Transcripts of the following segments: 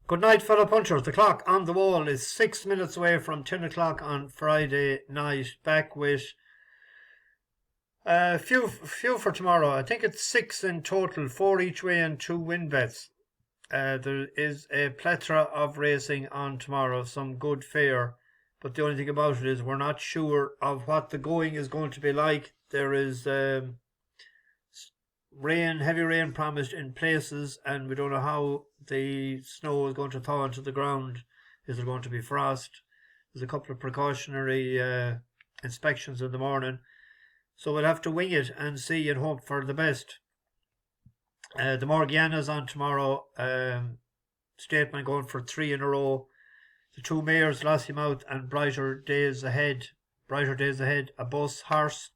Good night, fellow punchers. The clock on the wall is 6 minutes away from 10 o'clock on Friday night. Back with few for tomorrow. I think it's 6 in total, 4 each way and 2 win bets. There is a plethora of racing on tomorrow, some good fare. But the only thing about it is we're not sure of what the going is going to be like. There is heavy rain promised in places, and we don't know how the snow is going to thaw into the ground. Is there going to be frost? There's a couple of precautionary inspections in the morning. So we'll have to wing it and see and hope for the best. The Morgiana's on tomorrow. Statement going for 3 in a row. The 2 mares, Lossiemouth and Brighter Days Ahead. A bus horse.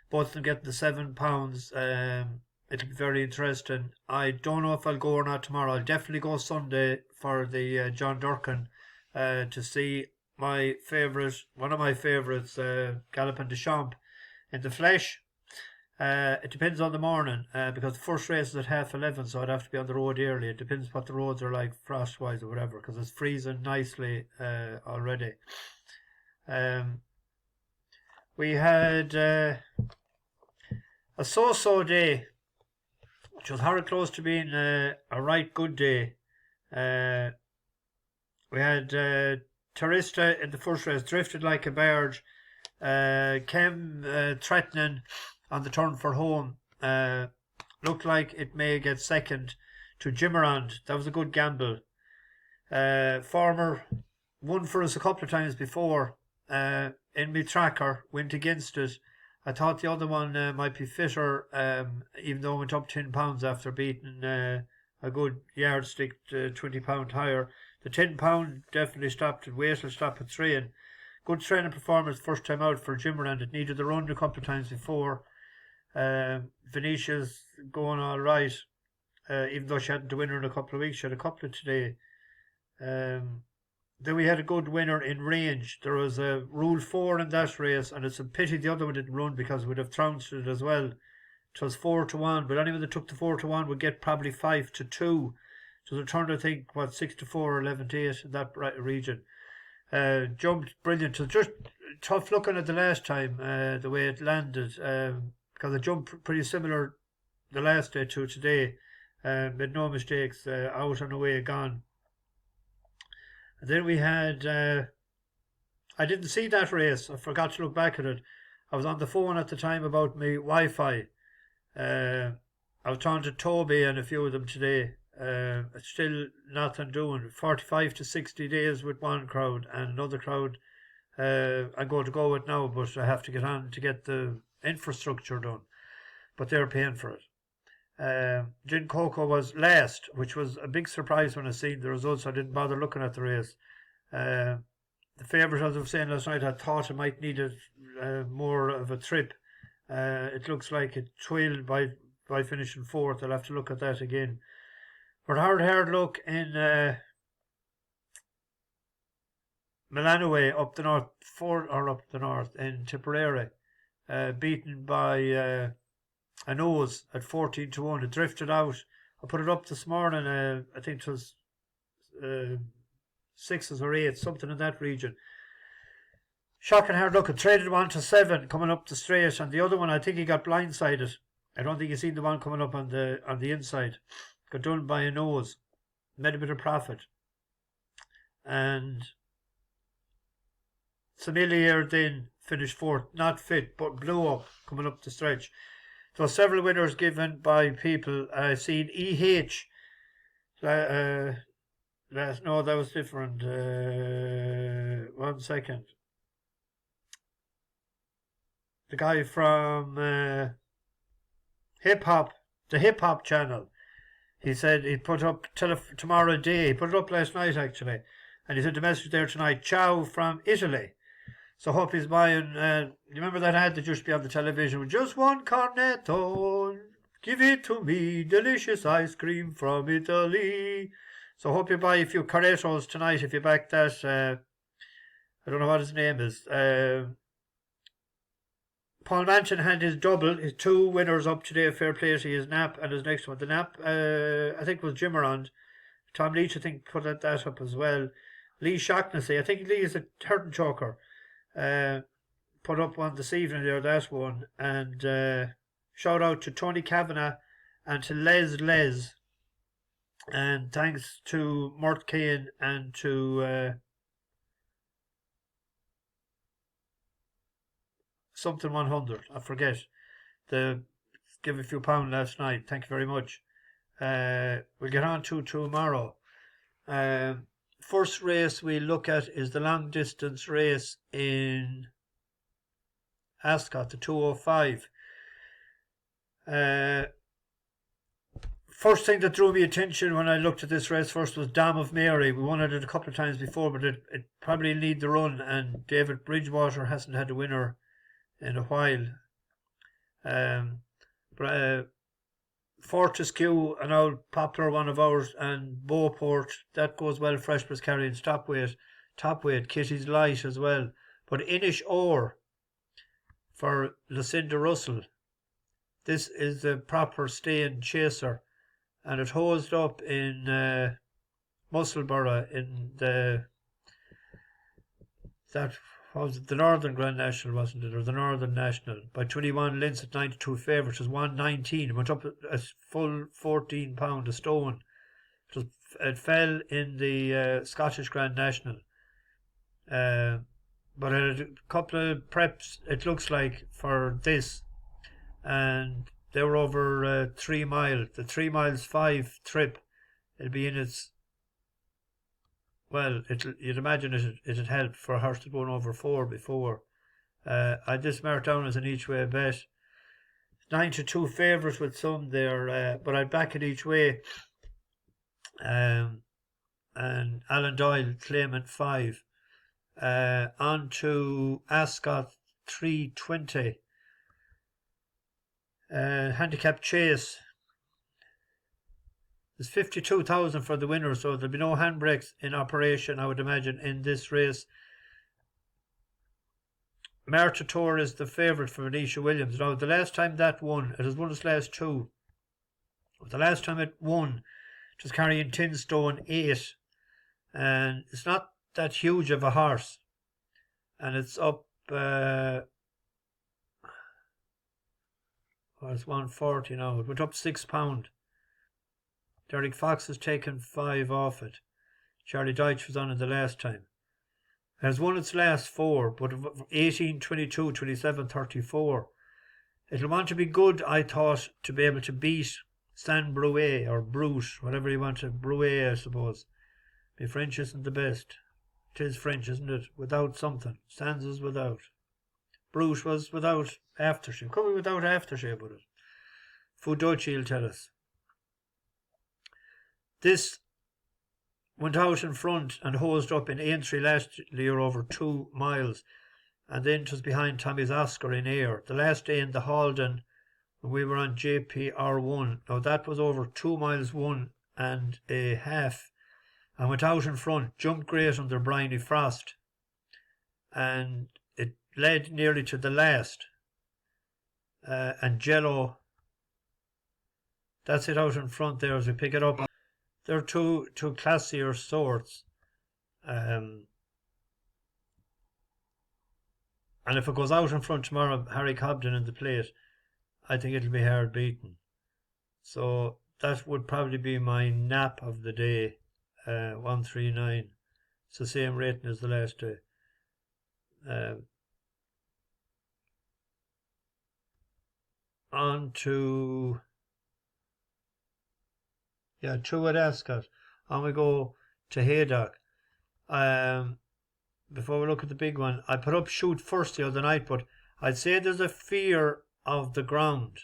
Both of them getting the £7. It'll be very interesting. I don't know if I'll go or not tomorrow. I'll definitely go Sunday for the John Durkin to see one of my favourites, Gallopin de Champ in the flesh. It depends on the morning because the first race is at 11:30, so I'd have to be on the road early. It depends what the roads are like, frost-wise or whatever, because it's freezing nicely already. We had a so-so day, which was very close to being a right good day. We had Terista in the first race, drifted like a barge, came threatening on the turn for home. Looked like it may get second to Jimmerand. That was a good gamble. Former won for us a couple of times before. In my tracker, went against it. I thought the other one might be fitter, even though it went up £10 after beating a good yardstick £20 higher. The £10 definitely stopped at weight, will stop at 3. And good training performance first time out for Jimmerand. It needed the run a couple of times before. Venetia's going all right, even though she hadn't a winner in a couple of weeks. She had a couple of today. Then we had a good winner in range. There was a Rule 4 in that race, and it's a pity the other one didn't run because we'd have trounced it as well. It was 4-1, but anyone that took the 4-1 would get probably 5-2. So it turned, I think, 6-4 or 11-8 in that region. Jumped brilliant. So just tough looking at the last time, the way it landed, because it jumped pretty similar the last day to today. Made no mistakes, out and away, gone. And then we had, I didn't see that race. I forgot to look back at it. I was on the phone at the time about my Wi-Fi. I was talking to Toby and a few of them today. Still nothing doing. 45 to 60 days with one crowd and another crowd I'm going to go with now, but I have to get on to get the infrastructure done. But they're paying for it. Gin Coco was last, which was a big surprise when I seen the results. I didn't bother looking at the race. The favourite, as I was saying last night, I thought it might need more of a trip. It looks like it trailed by finishing 4th. I'll have to look at that again. But hard look in Milanoway up the north in Tipperary, beaten by a nose at 14-1. It drifted out. I put it up this morning. I think it was 6s or 8s, something in that region. Shocking hard look. It traded 1-7 coming up the straight, and the other one I think he got blindsided. I don't think he seen the one coming up on the inside. Got done by a nose. Made a bit of profit. And Sommelier then finished 4th. Not fit, but blew up coming up the stretch. So several winners given by people. I seen EH. No, that was different. 1 second. The guy from the Hip Hop channel. He said he put up tomorrow day. He put it up last night actually, and he said the message there tonight. Ciao from Italy. So hope he's buying. You remember that ad that used to be on the television with just one cornetto, give it to me, delicious ice cream from Italy. So hope you buy a few cornettos tonight if you back that. I don't know what his name is. Paul Manchin had his double, his 2 winners up today. Fair play to his nap and his next one. The nap, I think, was Jimmerand. Tom Leach, I think, put that up as well. Lee Shaughnessy, I think Lee is a turn choker. Put up one this evening there, that one. And shout out to Tony Kavanagh and to Les. And thanks to Mort Kane and to something 100. I forget. Give a few pound last night. Thank you very much. We'll get on to tomorrow. First race we look at is the long distance race in Ascot, the 205. First thing that drew me attention when I looked at this race first was Dam of Mary. We won it a couple of times before, but it probably need the run, and David Bridgewater hasn't had a winner in a while. Fortescue, an old popular one of ours, and Beauport, that goes well. Freshman's carrying top weight, Kitty's Light as well. But Inish Oirr for Lucinda Russell. This is the proper staying chaser, and it hosed up in Musselburgh in the Northern Grand National, wasn't it, or the Northern National, by 21 lengths at 92 favourites. It was 119. It went up a full £14 a stone. It fell in the Scottish Grand National. But it had a couple of preps, it looks like, for this. And they were over 3 mile. The 3 miles 5 trip, it'll be in its... Well, you'd imagine it'd help for a horse to going over 4 before. I just marked down as an each way bet. 9-2 favourites with some there, but I'd back it each way. And Alan Doyle claiming 5. On to Ascot 320. Handicap Chase. There's 52,000 for the winner, so there'll be no handbrakes in operation, I would imagine, in this race. Marta Tour is the favourite for Anisha Williams. Now, the last time that won, it has won its last 2. The last time it won, it was carrying 10 stone 8. And it's not that huge of a horse. And it's up... it's 140 now. It went up £6. Derek Fox has taken 5 off it. Charlie Deutsch was on it the last time. It has won its last 4, but 18, 22, 27, 34. It'll want to be good, I thought, to be able to beat Stan Bruit or Bruit, whatever you want to. Bruit, I suppose. My French isn't the best. It is French, isn't it? Without something. Stan's is without. Bruit was without aftershave. Could be without aftershave with it. Fudochi will tell us. This went out in front and hosed up in Aintree last year over 2 miles, and then it was behind Tommy's Oscar in Oirr. The last day in the Halden, when we were on JPR1, now that was over 2 miles 1.5, and went out in front, jumped great under Bryony Frost, and it led nearly to the last. And Jello, that's it out in front there as we pick it up. They're two classier sorts. And if it goes out in front tomorrow, Harry Cobden in the plate, I think it'll be hard beaten. So that would probably be my nap of the day. 139. It's the same rating as the last day. On to... 2 at Ascot. And we go to Haydock. Before we look at the big one, I put up Shoot First the other night, but I'd say there's a fear of the ground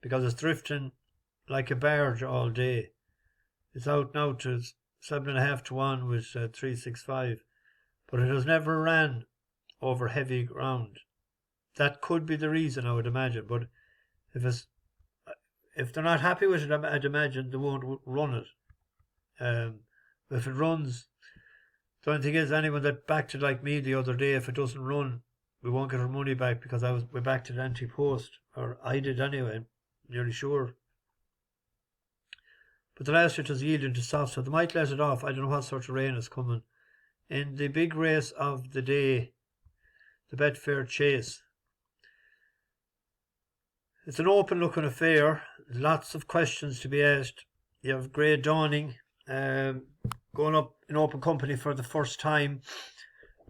because it's drifting like a barge all day. It's out now to 7.5 to 1 with 365, but it has never ran over heavy ground. That could be the reason, I would imagine, but if they're not happy with it, I'd imagine they won't run it. If it runs, the only thing is, anyone that backed it like me the other day, if it doesn't run, we won't get our money back because we backed it anti-post, or I did anyway, I'm nearly sure. But the last year it was yielding to soft, so they might let it off. I don't know what sort of rain is coming. In the big race of the day, the Betfair Chase. It's an open looking affair. Lots of questions to be asked. You have Grey Dawning going up in open company for the first time.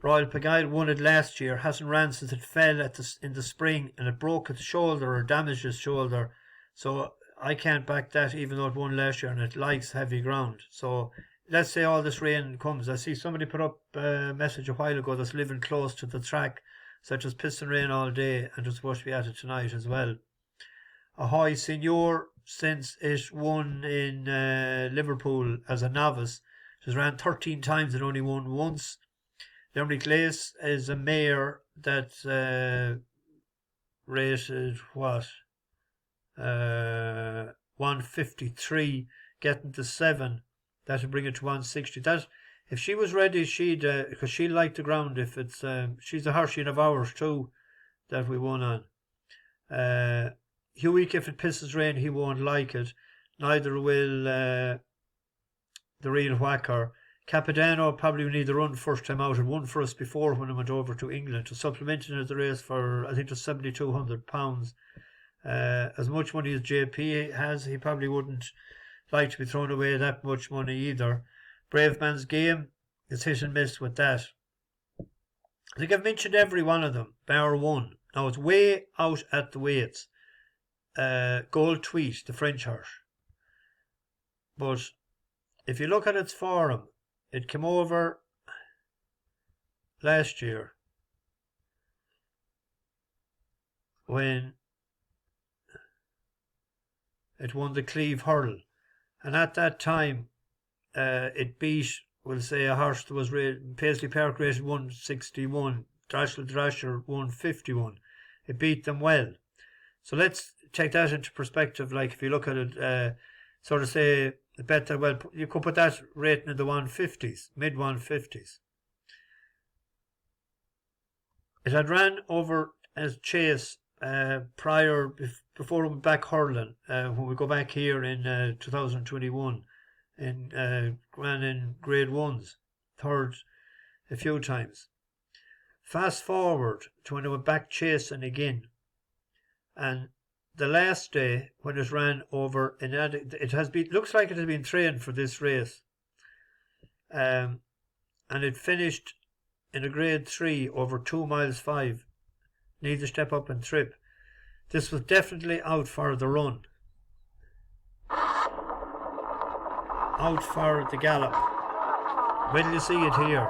Royal Pagaille won it last year. Hasn't ran since it fell in the spring, and it broke its shoulder or damaged its shoulder. So I can't back that, even though it won last year and it likes heavy ground. So let's say all this rain comes. I see somebody put up a message a while ago that's living close to the track, such as piston rain all day, and it's supposed to be at it tonight as well. Ahoy Senior, since it won in Liverpool as a novice, it has ran 13 times and only won once. Limerick Glace is a mare that rated 153, getting to 7. That would bring it to 160. That if she was ready, she'd because she liked the ground. If it's she's a Hershey of ours too, that we won on. Hewick, if it pisses rain, he won't like it. Neither will the real whacker. Capodanno probably need the run first time out. It won for us before when it went over to England to supplementing the race for, I think, it was £7,200. As much money as JP has, he probably wouldn't like to be thrown away that much money either. Brave Man's Game is hit and miss with that. I think I've mentioned every one of them, bar one. Now it's way out at the weights. Gold Tweet, the French horse. But if you look at its form, it came over last year when it won the Cleve Hurl. And at that time, it beat, we'll say, a horse that was Paisley Park rated 161, Drashel Drasher 151. It beat them well. So let's take that into perspective. Like if you look at it, sort of say, better, well, you could put that rating in the 150s, mid 150s. It had ran over as Chase prior, before we went back hurling, when we go back here in 2021, ran in grade ones, third a few times. Fast forward to when it went back chasing again, and the last day when it ran over, it has been, looks like it has been trained for this race, and it finished in a grade 3 over 2 miles 5. Needs a step up and trip. This was definitely out for the run, out for the gallop. When you see it here,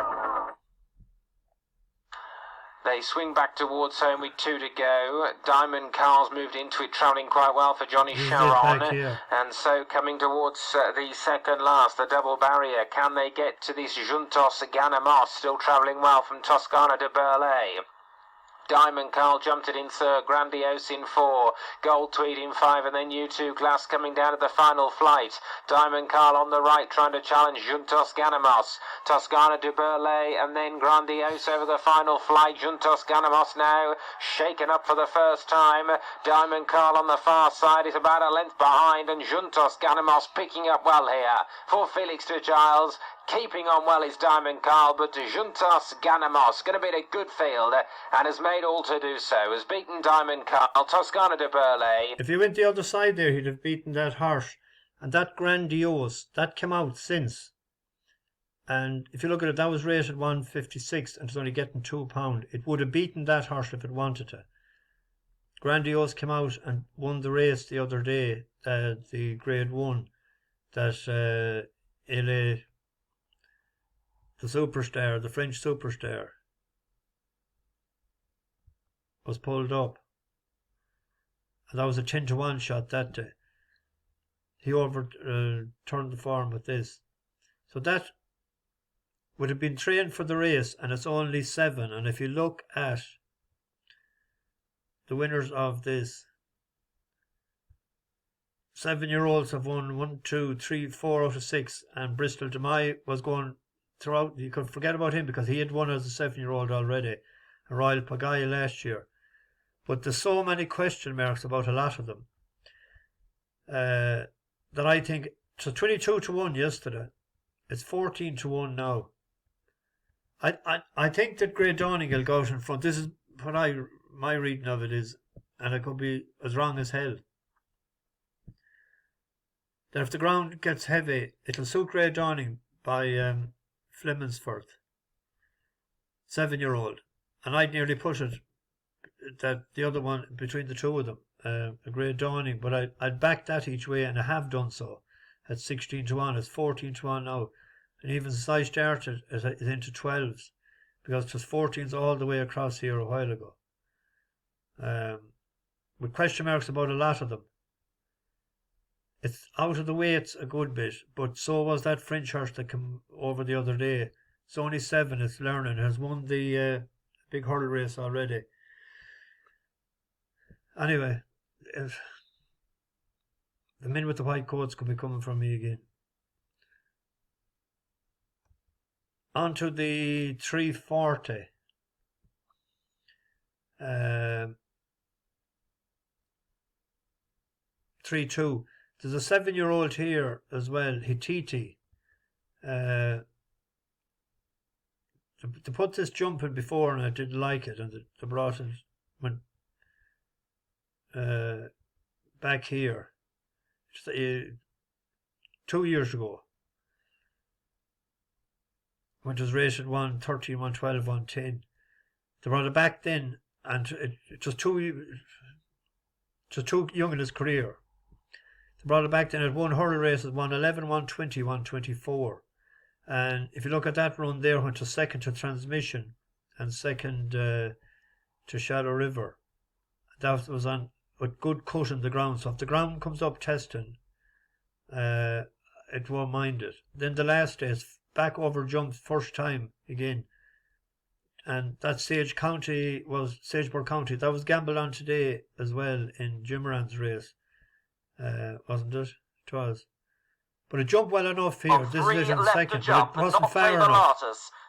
they swing back towards home with 2 to go. Diamond Carl's moved into it, travelling quite well for Johnny Sharon. And so coming towards the second last, the double barrier. Can they get to this Juntos Ganamos? Still travelling well from Toscana de Burlay. Diamond Carl jumped it in third, Grandiose in 4, Gold Tweed in 5, and then U2 Glass coming down to the final flight. Diamond Carl on the right trying to challenge Juntos Ganamos, Toscana de Burlay, and then Grandiose over the final flight. Juntos Ganamos now shaken up for the first time. Diamond Carl on the far side is about a length behind, and Juntos Ganamos picking up well here for Felix de Giles. Keeping on well is Diamond Carl, but Juntos Ganamos going to be in a good field and has made all to do so. Has beaten Diamond Carl, Toscana de Burlay. If he went the other side there, he'd have beaten that horse. And that Grandiose, that came out since. And if you look at it, that was rated 156 and it's only getting £2. It would have beaten that horse if it wanted to. Grandiose came out and won the race the other day, the grade 1, that the superstar, the French superstar, was pulled up. And that was a 10-1 shot that day. He overturned the form with this. So that would have been trained for the race, and it's only 7. And if you look at the winners of this, 7-year-olds have won 1, 2, 3, 4 out of 6, and Bristol Demai was going throughout. You could forget about him because he had won as a 7-year-old already, a Royal Pagaille last year. But there's so many question marks about a lot of them that I think So 22 to 1 yesterday. It's 14 to 1 now. I think that Grey Dawning will go out in front. This is what my reading of it is, and I could be as wrong as hell. That if the ground gets heavy, it'll suit Grey Dawning by Flemonsforth, 7-year-old. And I'd nearly put it that the other one between the two of them, a Grey Dawning, but I'd back that each way, and I have done so at 16 to 1. It's 14 to 1 now. And even since I started, it's into 12s, because it was 14s all the way across here a while ago. With question marks about a lot of them. It's out of the weights a good bit, but so was that French horse that came over the other day. It's only 7, it's learning, has won the big hurdle race already. Anyway, the men with the white coats could be coming from me again. On to the 340. 3-2. There's a 7-year-old here as well, Hititi. They put this jumping before and I didn't like it, and they brought it back here 2 years ago, when it was rated 113, 112, 110. They brought it back then, and it was too young in his career. They brought it back then at 1 hurdle races, 111, 120, 124. And if you look at that run there, went to second to Transmission and second to Shadow River. That was on a good cut in the ground. So if the ground comes up testing, it won't mind it. Then the last day is back over jumped first time again. And that Sagebrook County, that was gambled on today as well in Jimmeran's race. Wasn't it? It was. But it jumped well enough here. This is it in second, but it wasn't fair enough.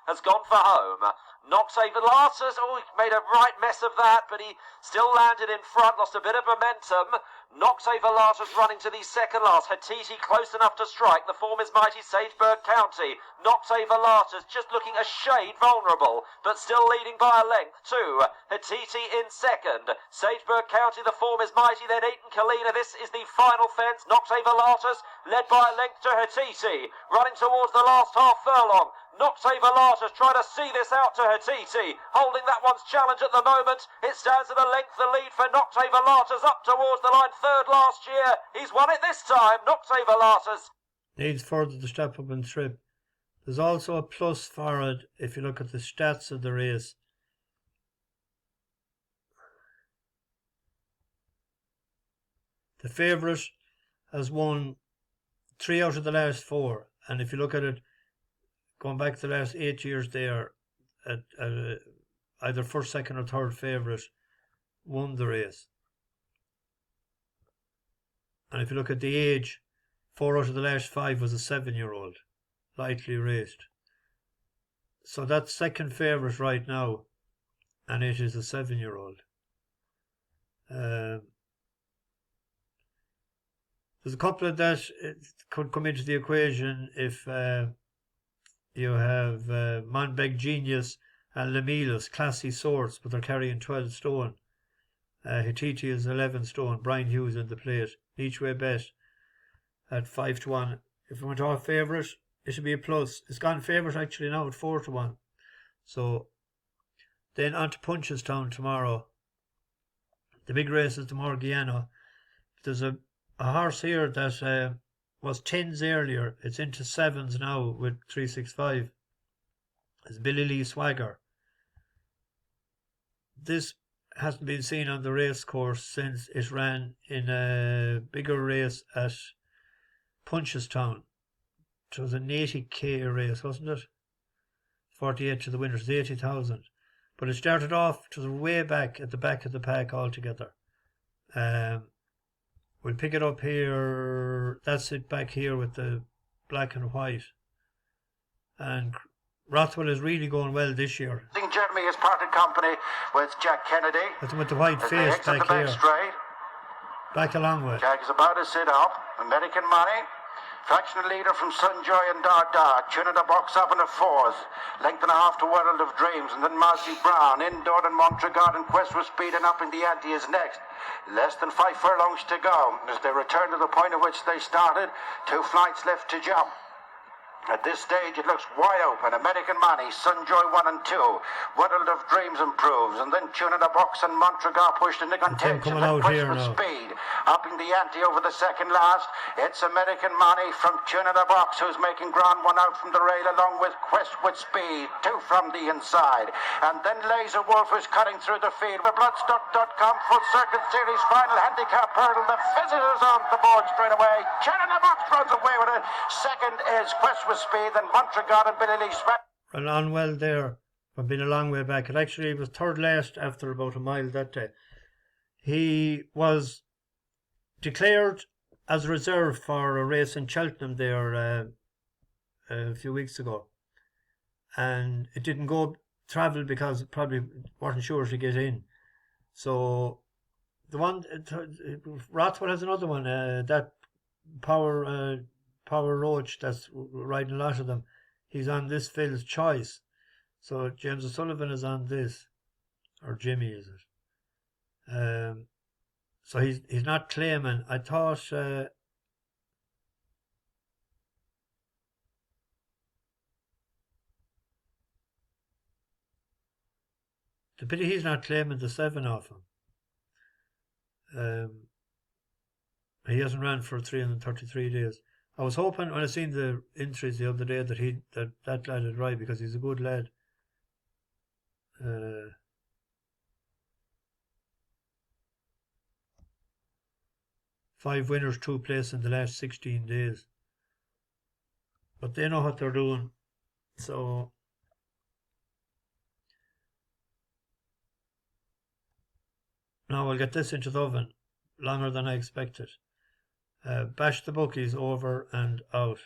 Has gone for home. Noxavelatus, he made a right mess of that, but he still landed in front, lost a bit of momentum. Noxavelatus running to the second last. Hititi close enough to strike. The form is mighty Sagebrook County. Noxavelatus just looking a shade vulnerable, but still leading by a length too. Hititi in second. Sagebrook County, the form is mighty, then Eaton Kalina. This is the final fence. Noxavelatus led by a length to Hititi. Running towards the last half furlong. Noxavelatus trying to see this out to Hititi, holding that one's challenge at the moment. It stands at a length the lead for Noxavelatus up towards the line, third last year. He's won it this time, Noxavelatus. Needs further to step up and trip. There's also a plus for it if you look at the stats of the race. The favourite has won 3 out of the last 4, and if you look at it, going back to the last 8 years there, at either first, second or third favourite won the race. And if you look at the age, 4 out of the last 5 was a 7-year-old, lightly raced. So that's second favourite right now, and it is a 7-year-old. There's a couple of that could come into the equation if you have Monbeg Genius and Lemilus, classy sorts, but they're carrying 12 stone. Hititi is 11 stone. Brian Hughes in the plate. Each way bet at 5 to 1. If it went off favourite, it should be a plus. It's gone favourite actually now at 4 to 1. So then on to Punchestown tomorrow. The big race is the Morgiano. There's a horse here that was 10s earlier. It's into 7s now with 365. It's Billy Lee Swagger. This hasn't been seen on the race course since it ran in a bigger race at Punchestown. It was an 80k race, wasn't it? 48 to the winners, 80,000. But it started off to the way back at the back of the pack altogether. We'll pick it up here. That's it back here with the black and white. And Rothwell is really going well this year. I think Jeremy has parted company with Jack Kennedy. That's with the white face back here. Straight. Back a long way. Jack is about to sit up. American Money Fractional leader from Sunjoy and Dada. Tune in the box up in the fourth. Length and a half to World of Dreams. And then Marcy Brown. Indoor and Montregard and Quest with Speed and Up in the Ante is next. Less than 5 furlongs to go. As they return to the point at which they started, 2 flights left to jump. At this stage, it looks wide open. American Money, Sunjoy 1 and 2. World of Dreams improves. And then Tune in the Box and Montregal pushed into contention. Coming out here with now. Speed. Upping the ante over the second last. It's American Money from Tune in the Box, who's making ground 1 out from the rail, along with Quest with Speed. 2 from the inside. And then Laser Wolf is cutting through the field. The Bloodstock.com Full Circuit Series final handicap hurdle. The visitors on the board straight away. Tune in the Box runs away with it. Second is Quest with Speed, and Montregal and Billy Lee Swan. Ran on well there, but been a long way back. It actually was third last after about a mile that day. He was declared as reserve for a race in Cheltenham there a few weeks ago, and it didn't go travel because it probably wasn't sure to get in. So the one Rothwell has another one, that Power Roach that's riding a lot of them. He's on this Phil's Choice. So James O'Sullivan is on this, or Jimmy is it? So he's not claiming. I thought the pity he's not claiming the 7 off him. He hasn't ran for 333 days. I was hoping when I seen the entries the other day that that lad would ride, because he's a good lad. 5 winners, 2 places in the last 16 days. But they know what they're doing. So now I'll get this into the oven longer than I expected. Bash the bookies over and out.